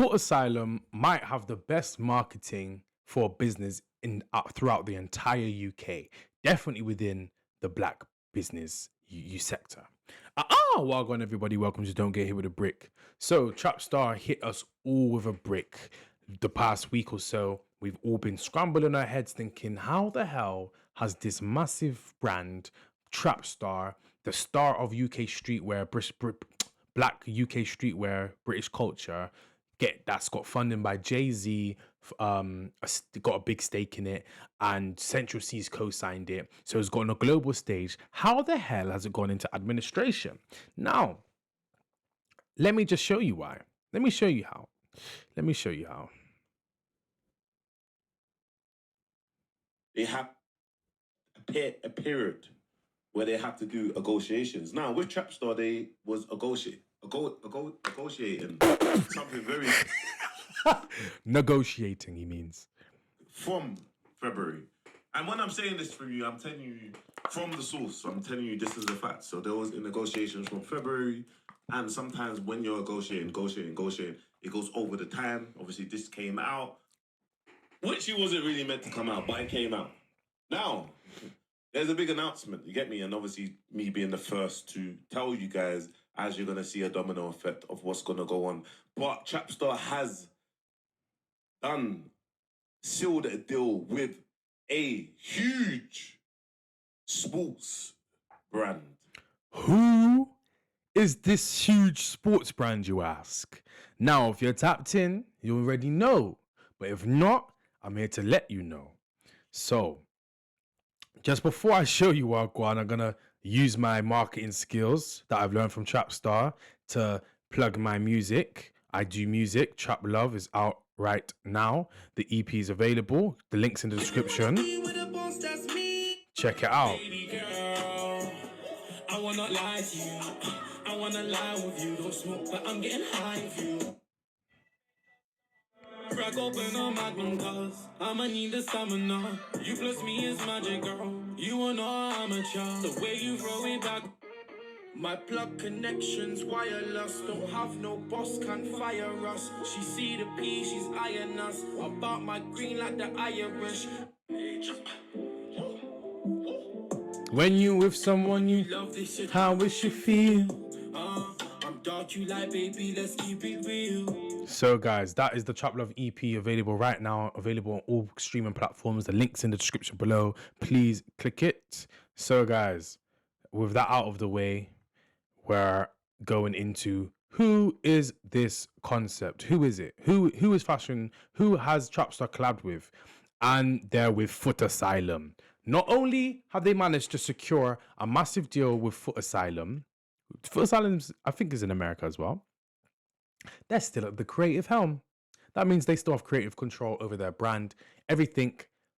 Footasylum might have the best marketing for a business in throughout the entire UK, definitely within the black business sector. Well gone, everybody. Welcome to Don't Get Hit with a Brick. So, Trapstar hit us all with a brick the past week or so. We've all been scrambling our heads thinking, how the hell has this massive brand, Trapstar, the star of UK streetwear, black UK streetwear, British culture, that's got funding by Jay-Z, got a big stake in it, and Central C's co-signed it, so it's got on a global stage. How the hell has it gone into administration? Now, let me just show you why. Let me show you how. They have a period where they have to do negotiations. Now with Trapstar, they was negotiating something very Negotiating, he means. From February. And when I'm saying this from you, I'm telling you from the source. I'm telling you this is a fact. So there was negotiations from February, and sometimes when you're negotiating, it goes over the time. Obviously, this came out, which it wasn't really meant to come out, but it came out. Now, there's a big announcement, you get me? And obviously, me being the first to tell you guys, as you're going to see a domino effect of what's going to go on. But Trapstar has sealed a deal with a huge sports brand. Who is this huge sports brand, you ask? Now, if you're tapped in, you already know. But if not, I'm here to let you know. So, just before I show you what I'm going to use my marketing skills that I've learned from Trapstar to plug my music. I do music. Trap Love is out right now. The EP is available. The link's in the description. Check it out. I wanna lie to you. I wanna lie with you. Don't smoke, but I'm getting high with you. Crack open a magnum, cause I'ma need the stamina. You plus me is magic, girl. You will know I'm a child. The way you throw it back. My plug connections wireless. Don't have no boss, can fire us. She see the P, she's eyeing us. About my green like the Irish. When you with someone you love, this shit, how it should feel. I'm dark, you like, baby, let's keep it real. So guys, that is the Trap Love EP, available right now, available on all streaming platforms. The link's in the description below. Please click it. So guys, with that out of the way, we're going into who is this concept? Who is it? Who is fashion? Who has Trapstar collabed with? And they're with Footasylum. Not only have they managed to secure a massive deal with Footasylum, I think, is in America as well. They're still at the creative helm. That means they still have creative control over their brand. Everything.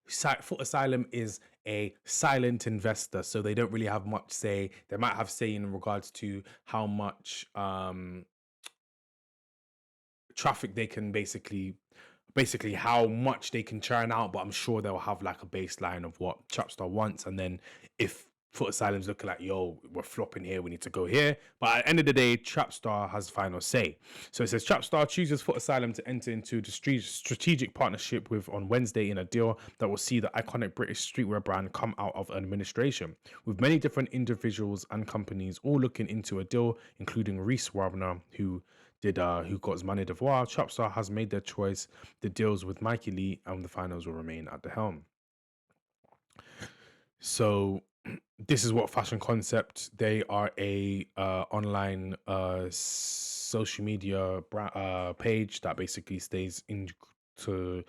Footasylum is a silent investor, so they don't really have much say. They might have say in regards to how much traffic they can basically how much they can churn out, but I'm sure they'll have like a baseline of what Trapstar wants, and then if Footasylum's looking like, yo, we're flopping here, we need to go here. But at the end of the day, Trapstar has final say. So it says Trapstar chooses Footasylum to enter into the strategic partnership with on Wednesday in a deal that will see the iconic British streetwear brand come out of administration, with many different individuals and companies all looking into a deal, including Reese Wagner, who got Mane Devoir. Trapstar has made their choice. The deals with Mikey Lee and the finals will remain at the helm. So this is what Fashion Concept. They are a online social media page that basically stays in the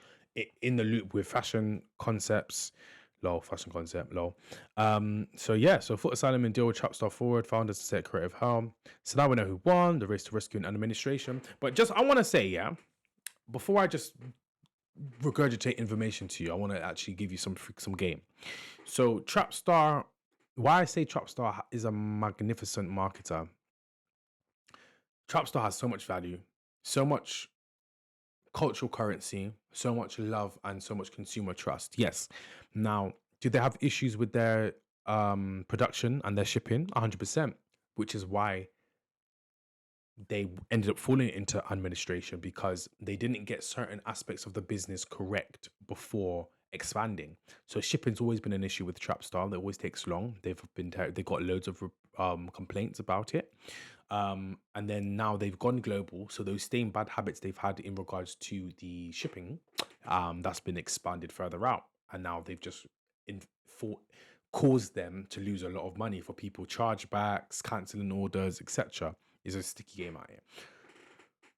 loop with fashion concepts. Fashion concept, So Footasylum and deal with Trapstar forward, founders to set creative helm. So now we know who won, the race to rescue and administration. But I want to say, before I just regurgitate information to you, I want to actually give you some game. So Trapstar, why I say Trapstar is a magnificent marketer. Trapstar has so much value, so much cultural currency, so much love, and so much consumer trust. Yes. Now, do they have issues with their production and their shipping? 100%, which is why they ended up falling into administration because they didn't get certain aspects of the business correct before expanding. So shipping's always been an issue with Trapstar. It always takes long. They got loads of complaints about it. And then now they've gone global. So those same bad habits they've had in regards to the shipping, that's been expanded further out. And now they've just in for caused them to lose a lot of money for people chargebacks, canceling orders, etc. Is a sticky game out here.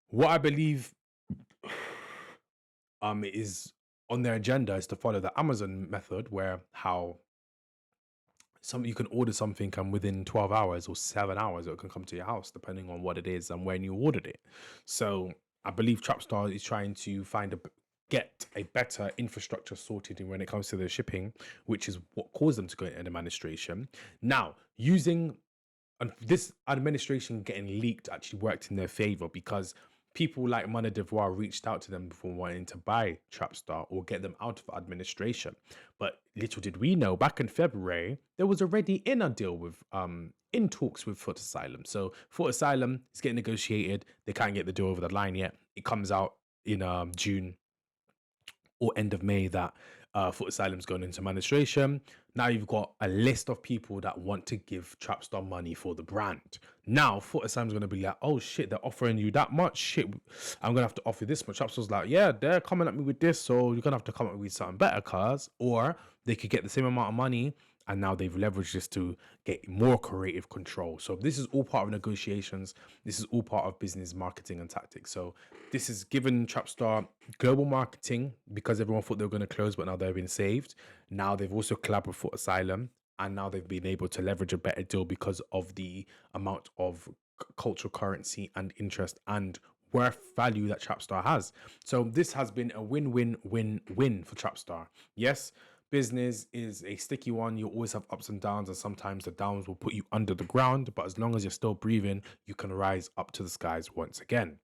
What I believe is on their agenda is to follow the Amazon method, where how you can order something and within 12 hours or 7 hours it can come to your house depending on what it is and when you ordered it. So I believe Trapstar is trying to get a better infrastructure sorted in when it comes to the shipping, which is what caused them to go into administration. Now, using this administration getting leaked actually worked in their favor, because people like Mana Devoir reached out to them before wanting to buy Trapstar or get them out of administration. But little did we know, back in February, there was already in a deal with in talks with Footasylum. So Footasylum is getting negotiated. They can't get the deal over the line yet. It comes out in June or end of May that Footasylum's going into administration. Now you've got a list of people that want to give Trapstar money for the brand. Now Footasylum's going to be like, oh shit, they're offering you that much shit, I'm going to have to offer this much. Trapstar's like, yeah, they're coming at me with this, so you're going to have to come up with something better, cuz. Or they could get the same amount of money, and now they've leveraged this to get more creative control. So this is all part of negotiations. This is all part of business marketing and tactics. So this has given Trapstar global marketing, because everyone thought they were going to close, but now they've been saved. Now they've also collabed with Footasylum, and now they've been able to leverage a better deal because of the amount of cultural currency and interest and worth value that Trapstar has. So this has been a win-win-win-win for Trapstar. Yes, business is a sticky one. You always have ups and downs, and sometimes the downs will put you under the ground, but as long as you're still breathing, you can rise up to the skies once again.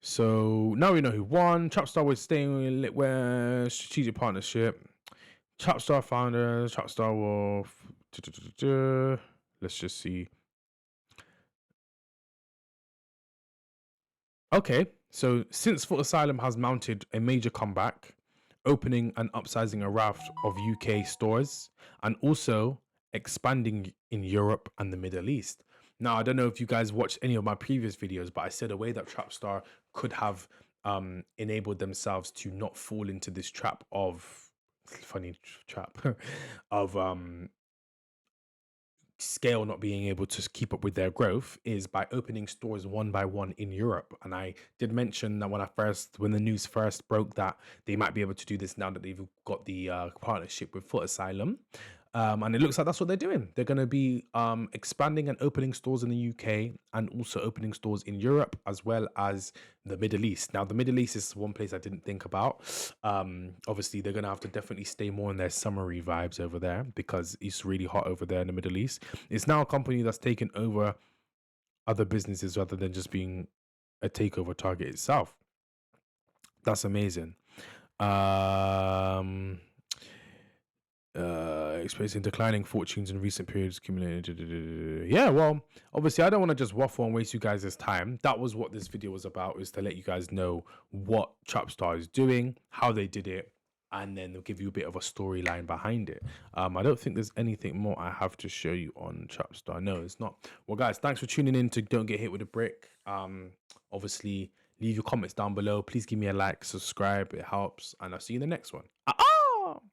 So now we know who won. Trapstar was staying in Litware strategic partnership. Trapstar founders, Trapstar Wolf. Let's just see. Okay, so since Footasylum has mounted a major comeback, opening and upsizing a raft of UK stores, and also expanding in Europe and the Middle East. Now, I don't know if you guys watched any of my previous videos, but I said a way that Trapstar could have enabled themselves to not fall into this trap of of scale not being able to keep up with their growth is by opening stores one by one in Europe. And I did mention that when the news first broke, that they might be able to do this now that they've got the partnership with Footasylum. And it looks like that's what they're doing. They're going to be expanding and opening stores in the UK and also opening stores in Europe as well as the Middle East. Now, the Middle East is one place I didn't think about. Obviously, they're going to have to definitely stay more in their summery vibes over there because it's really hot over there in the Middle East. It's now a company that's taken over other businesses rather than just being a takeover target itself. That's amazing. Experiencing declining fortunes in recent periods accumulated. Yeah, well, obviously I don't want to just waffle and waste you guys' time. That was what this video was about, is to let you guys know what Trapstar is doing, how they did it, and then they'll give you a bit of a storyline behind it. I don't think there's anything more I have to show you on Trapstar. No, it's not. Well, guys, thanks for tuning in to Don't Get Hit with a Brick. Obviously, leave your comments down below. Please give me a like, subscribe. It helps. And I'll see you in the next one.